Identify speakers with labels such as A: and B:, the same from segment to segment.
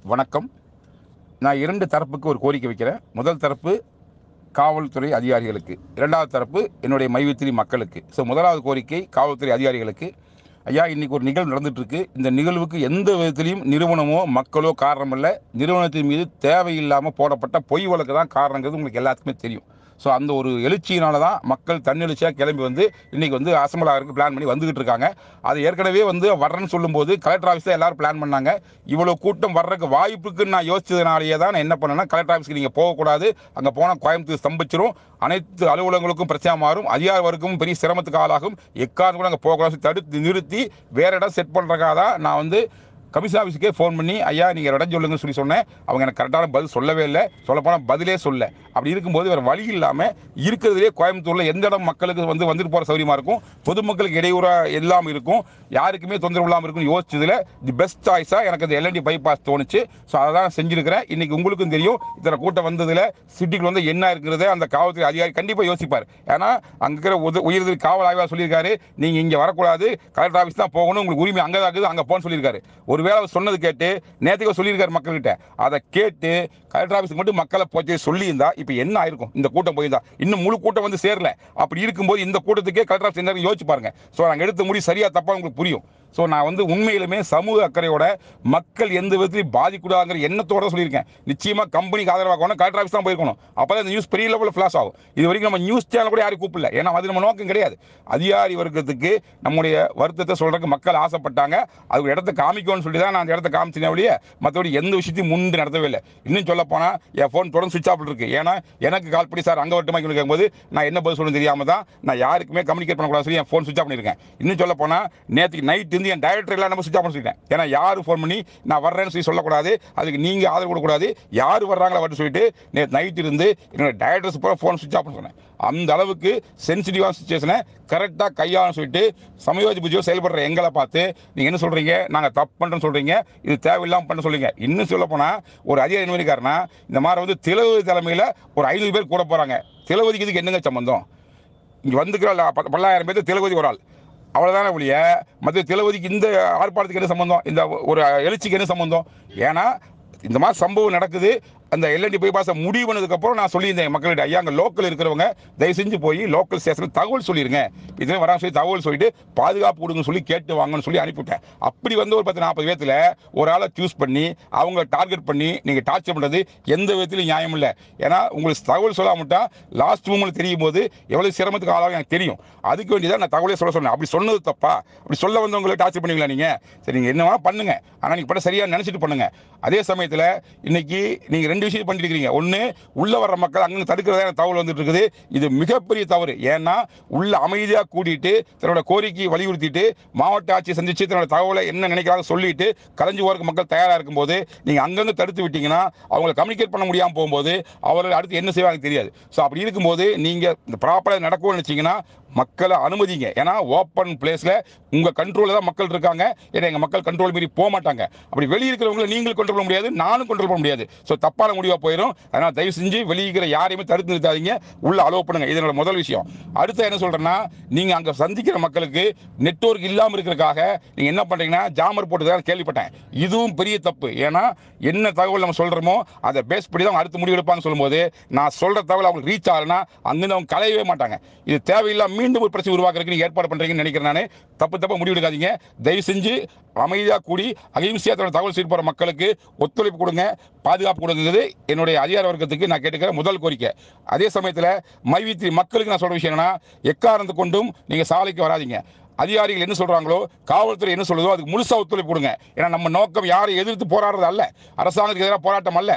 A: வணக்கம். நான் 2 தரப்புக்கு ஒரு கோரிக்கை வைக்கிறேன். முதல் தரப்பு காவல்துறை அதிகாரிகளுக்கு, 2வது தரப்பு என்னுடைய மைவித்திரி மக்களுக்கு. முதலாவது கோரிக்கை காவல்துறை அதிகாரிகளுக்கு. ஐயா, இன்னைக்கு ஒரு நிகழ்வு நடந்துட்டு இருக்கு. இந்த நிகழ்வுக்கு எந்த விதத்திலையும் நிறுவனமோ மக்களோ காரணம் இல்லை. நிறுவனத்தின் மீது தேவையில்லாமல் போடப்பட்ட பொய் வழக்கு தான் காரணங்கிறது உங்களுக்கு எல்லாத்துக்குமே தெரியும். அந்த ஒரு எழுச்சியினால தான் மக்கள் தன்னெழுச்சியாக கிளம்பி வந்து இன்னைக்கு வந்து அசம்பிள் ஆகிறதுக்கு பிளான் பண்ணி வந்துகிட்டு இருக்காங்க. அது ஏற்கனவே வந்து வர்றேன்னு சொல்லும்போது கலெக்டர் ஆஃபீஸ் தான் எல்லாரும் பிளான் பண்ணாங்க. இவ்வளோ கூட்டம் வர்றதுக்கு வாய்ப்புக்குன்னு நான் யோசிச்சதுனாலேயே தான் நான் என்ன பண்ணேன்னா, கலெக்டர் ஆஃபீஸ்க்கு நீங்கள் போகக்கூடாது, அங்கே போனால் கோயம்புத்தூர் ஸ்தம்பிச்சிரும், அனைத்து அலுவலகங்களுக்கும் பிரச்சனை மாறும், அதிகார வர்க்கம் பெரிய சிரமத்துக்கு ஆளாகும், எக்காரணம் கூட அங்கே போகக்கூடாது தடுத்து நிறுத்தி வேற இடம் செட் பண்ணுறதுக்காக தான் நான் வந்து கமிஷன் ஆஃபீஸுக்கே ஃபோன் பண்ணி ஐயா நீங்கள் இடம் சொல்லுங்கன்னு சொல்லி சொன்னேன். அவங்க எனக்கு கரெக்டான பதில் சொல்லவே இல்லை. சொல்லப்போனால் பதிலே சொல்ல. அப்படி இருக்கும்போது வேறு வழி இல்லாமல் இருக்கிறதுலே கோயம்புத்தூரில் எந்த இடம் மக்களுக்கு வந்துட்டு போகிற சௌரியமாக இருக்கும், பொதுமக்களுக்கு இடையூறாக எல்லாம் இருக்கும், யாருக்குமே தொந்தரவு இல்லாமல் இருக்குன்னு யோசிச்சதில் தி பெஸ்ட் சாய்ஸாக எனக்கு அந்த எல்என்டி பைபாஸ் தோணுச்சு. அதை தான் செஞ்சுருக்கிறேன். இன்றைக்கி உங்களுக்கும் தெரியும், இத்தனை கூட்டம் வந்ததில் சிட்டிக்குள்ள வந்து என்ன இருக்கிறத அந்த காவல்துறை அதிகாரி கண்டிப்பாக யோசிப்பார். ஏன்னா அங்கே இருக்கிற உயர்திரு காவல் ஆய்வாளர் சொல்லியிருக்காரு, நீங்கள் இங்கே வரக்கூடாது, கலெக்டர் ஆஃபீஸ் தான் போகணும், உங்களுக்கு உரிமை அங்கே தான் இருக்குது, அங்கே போகணும்னு சொல்லியிருக்காரு. ஒருவேளை அவர் சொன்னது கேட்டு நேற்றுக்கு சொல்லியிருக்காரு மக்கள்கிட்ட, அதை கேட்டு கலெக்டர் ஆஃபீஸுக்கு மட்டும் மக்களை போச்சு சொல்லியிருந்தா இப்போ என்ன ஆயிருக்கும்? இந்த கூட்டம் போயிருந்தா இன்னும் முழு கூட்டம் வந்து சேரல. அப்படி இருக்கும்போது இந்த கூட்டத்துக்கே கலெக்டர் ஆஃபீஸ் என்ன யோசிச்சு பாருங்க. நாங்கள் எடுத்த முடிவு சரியா தப்பா உங்களுக்கு புரியும். நான் வந்து உண்மையிலுமே சமூக அக்கறையோட மக்கள் எந்த விதத்திலையும் பாதிக்கூடாதுங்கிற எண்ணத்தோட சொல்லியிருக்கேன். நிச்சயமாக கம்பெனிக்கு ஆதரவாக கலெக்டர் ஆஃபீஸ் தான் போயிருக்கணும். அப்போ தான் இந்த நியூஸ் பெரிய லெவலில் ஃபிளாஷ் ஆகும். இது வரைக்கும் நம்ம நியூஸ் சேனல் கூட யாரும் கூப்பிடல. ஏன்னா அது நம்ம நோக்கம் கிடையாது. அதிகாரி வர்க்கத்துக்கு நம்முடைய வருத்தத்தை சொல்றதுக்கு மக்கள் ஆசைப்பட்டாங்க. அது இடத்த காமிக்கணும்னு சொல்லி தான் நான் அந்த இடத்த காமிச்சினே ஒழிய மற்றபடி எந்த விஷயத்தையும் முன்பு நடத்தவே இல்லை. இன்னும் சொல்ல போனால் என் ஃபோன் தொடர்ந்து சுவிட்ச் ஆஃப் இருக்கு. ஏன்னா எனக்கு கால் பண்ணி சார் அங்கே வரட்டுமா கேட்கும்போது நான் என்ன பதில் சொல்லணும் தெரியாம தான் நான் யாருக்குமே கம்யூனிகேட் பண்ணக்கூடாது சொல்லி என் ஃபோன் சுவிட்ச் ஆஃப் பண்ணியிருக்கேன். இன்னும் சொல்ல போனால் நேற்றுக்கு நைட் என் டைரக்டர் எல்லாம் நம்ம சுவிட்ச் ஆஃப் பண்ணிருக்கேன். ஏன்னா யாரும் ஃபோன் பண்ணி நான் வர்றேன்னு சொல்லி சொல்லக்கூடாது, அதுக்கு நீங்கள் ஆதரவு கொடுக்கக்கூடாது, யார் வர்றாங்களா வரட்டு சொல்லிட்டு நேற்று நைட் இருந்து என்னோட டைரக்டர்ஸ் பூரா ஃபோன் சுவிட்ச் ஆஃப் பண்ண சொன்னேன். அந்த அளவுக்கு சென்சிட்டிவான சுச்சுவேஷனை கரெக்டாக கையாளன்னு சொல்லிட்டு சமயோஜி புஜியோ செயல்படுற எங்களை பார்த்து நீங்கள் என்ன சொல்கிறீங்க, நாங்கள் தப்பு பண்ணுறோன்னு சொல்கிறீங்க, இது தேவையில்லாமல் பண்ண சொல்கிறீங்க. இன்னும் சொல்ல போனால் ஒரு அதிகாரி என்ன பண்ணிக்காருன்னா, இந்த மாதிரி வந்து திலவதி தலைமையில் ஒரு 500 பேர் கூட போகிறாங்க. திலவதிக்கு இதுக்கு என்னங்க சம்பந்தம்? இங்கே வந்துக்கிற 10,000 பேர் திலவதி ஒரு ஆள், அவ்வளோதானே ஒழிய மற்ற திலவதிக்கு இந்த ஆர்ப்பாட்டத்துக்கு என்ன சம்பந்தம், இந்த ஒரு எழுச்சிக்கு என்ன சம்பந்தம்? ஏன்னா இந்த மாதிரி சம்பவம் நடக்குது. அந்த எல்என்டி பைபாஸை முடிவு பண்ணதுக்கப்புறம் நான் சொல்லியிருந்தேன் மக்கள்கிட்ட, ஐயா அங்கே லோக்கல் இருக்கிறவங்க தயவு செஞ்சு போய் லோக்கல் ஸ்டேஷனுக்கு தகவல் சொல்லிடுங்க, இதில் வராமல் சொல்லி தகவல் சொல்லிட்டு பாதுகாப்பு கொடுங்க சொல்லி கேட்டு வாங்கன்னு சொல்லி அனுப்பிவிட்டேன். அப்படி வந்து ஒரு 10-40 பேர்த்தில் ஒரு ஆளை சூஸ் பண்ணி அவங்க டார்கெட் பண்ணி நீங்கள் டார்ச்சர் பண்ணுறது எந்த விதத்திலும் நியாயம் இல்லை. ஏன்னா உங்களுக்கு தகவல் சொல்லாமட்டா லாஸ்ட் மூமெண்ட் தெரியும் போது எவ்வளோ சிரமத்துக்கு ஆளாக எனக்கு தெரியும். அதுக்கு வேண்டியதான் நான் தகவலே சொல்ல சொன்னேன். அப்படி சொன்னது தப்பா? அப்படி சொல்ல வந்தவங்களை டார்ச்சர் பண்ணுவீங்களா நீங்கள்? சரி, நீங்கள் என்னவா பண்ணுங்க, ஆனால் நீங்கள் பண்ண சரியாக நினச்சிட்டு பண்ணுங்க. அதே சமயத்தில் இன்னைக்கு நீங்கள் 2 விஷயம் பண்ணிட்டு இருக்கீங்க. ஒன்று, உள்ள வர்ற மக்கள் அங்கே தடுக்கிறதா தகவல் வந்துட்டு இருக்குது. இது மிகப்பெரிய தவறு. ஏன்னா உள்ள அமைதியாக கூட்டிட்டு தன்னோட கோரிக்கையை வலியுறுத்திட்டு மாவட்ட ஆட்சியை சந்திச்சு தன்னோட தகவலை என்ன நினைக்கிறாங்க சொல்லிட்டு கலைஞ்சு போறதுக்கு மக்கள் தயாராக இருக்கும்போது நீங்க அங்கங்க தடுத்து விட்டீங்கன்னா அவங்களை கம்யூனிகேட் பண்ண முடியாமல் போகும்போது அவர்கள் அடுத்து என்ன செய்வாங்க தெரியாது. அப்படி இருக்கும்போது நீங்க இந்த ப்ராப்பராக நடக்கும்னு நினைச்சீங்கன்னா மக்களை அனுமதிங்க. ஏன்னா ஓப்பன் பிளேஸ்ல உங்க கண்ட்ரோல்ல தான் மக்கள் இருக்காங்க. ஏன்னா எங்க மக்கள் கண்ட்ரோல் மீறி போக மாட்டாங்க. அப்படி வெளியே இருக்கிறவங்களை நீங்களும் கண்ட்ரோல் பண்ண முடியாது, நானும் கண்ட்ரோல் பண்ண முடியாது. தப்பான முடிவா போயிடும். அதனால தயவு செஞ்சு வெளியிற யாரையுமே தடுத்து நிறுத்தாதீங்க, உள்ள அலோவ் பண்ணுங்க. இது என்னோட முதல் விஷயம். அடுத்து என்ன சொல்றேன்னா, நீங்க அங்க சந்திக்கிற மக்களுக்கு நெட்வொர்க் இல்லாம இருக்கிறதுக்காக நீங்க என்ன பண்றீங்கன்னா ஜாமர் போட்டுதான் கேள்விப்பட்டேன். இதுவும் பெரிய தப்பு. ஏன்னா என்ன தகவல் நம்ம சொல்றோமோ அதை பேஸ் பண்ணி தான் அடுத்து முடிவு எடுப்பாங்க. சொல்லும்போது நான் சொல்ற தகவல் அவங்களுக்கு ரீச் ஆகலன்னா அங்கிருந்து அவங்க கலையவே மாட்டாங்க. இது தேவையில்லாம மீண்டும் ஒரு பிரச்சனை உருவாக்குறதுக்கு நீங்க ஏற்பாடு பண்றீங்கன்னு நினைக்கிறேன். நானே தப்பா முடிவு எடுக்காதீங்க. தயவு செஞ்சு அமைதியாக கூடி அகிம்சையா தகவல் செய்ய போற மக்களுக்கு ஒத்துழைப்பு கொடுங்க, பாதுகாப்பு கொடுங்கிறது என்னுடைய அதிகார வர்க்கத்துக்கு நான் கேட்டுக்கிற முதல் கோரிக்கை. அதே சமயத்தில் மைவித்திரி மக்களுக்கு நான் சொல்ற விஷயம் என்னன்னா, எக்காரணத்து கொண்டும் நீங்க சாலைக்கு வராதீங்க. அதிகாரிகள் என்ன சொல்றாங்களோ, காவல்துறை என்ன சொல்லுதோ அதுக்கு முழுசா ஒத்துழைப்பு கொடுங்க. ஏன்னா நம்ம நோக்கம் யாரை எதிர்த்து போராடுறது அல்ல, அரசாங்கத்துக்கு எதிராக போராட்டம் அல்ல,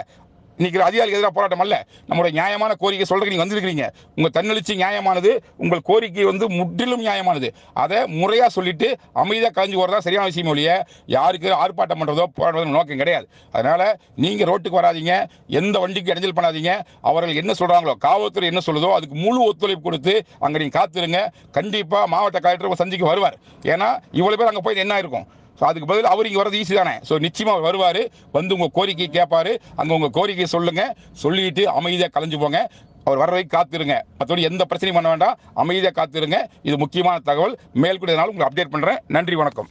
A: இன்னைக்கு அதிகாரிகள் எதிராக போராட்டம் அல்ல. நம்மளுடைய நியாயமான கோரிக்கை சொல்றதுக்கு நீங்க வந்திருக்கிறீங்க. உங்க தன்னெழுச்சி நியாயமானது, உங்கள் கோரிக்கை வந்து முற்றிலும் நியாயமானது. அதை முறையா சொல்லிட்டு அமைதியாக கலைஞ்சு போறதா சரியான விஷயம் ஒழிய யாருக்கு ஆர்ப்பாட்டம் பண்றதோ போராடுறதோ நோக்கம் கிடையாது. அதனால நீங்க ரோட்டுக்கு வராதீங்க, எந்த வண்டிக்கு இடைஞ்சல் பண்ணாதீங்க. அவர்கள் என்ன சொல்றாங்களோ, காவல்துறை என்ன சொல்லுதோ அதுக்கு முழு ஒத்துழைப்பு கொடுத்து அங்க நீங்க காத்துருங்க. கண்டிப்பா மாவட்ட கலெக்டர் சந்திக்க வருவார். ஏன்னா இவ்வளவு பேர் அங்க போய் என்ன இருக்கும், அதுக்கு பதில் அவர் இங்கே வரது ஈஸி தானே. நிச்சயமா வருவார், வந்து உங்கள் கோரிக்கை கேட்பாரு. அங்கே உங்கள் கோரிக்கையை சொல்லுங்க, சொல்லிட்டு அமைதியாக கலைஞ்சு போங்க. அவர் வர வரைக்கும் காத்திருங்க. மற்றபடி எந்த பிரச்சனையும் பண்ண வேண்டாம், அமைதியாக காத்திருங்க. இது முக்கியமான தகவல். மேல்கூட உங்களுக்கு அப்டேட் பண்ணுறேன். நன்றி, வணக்கம்.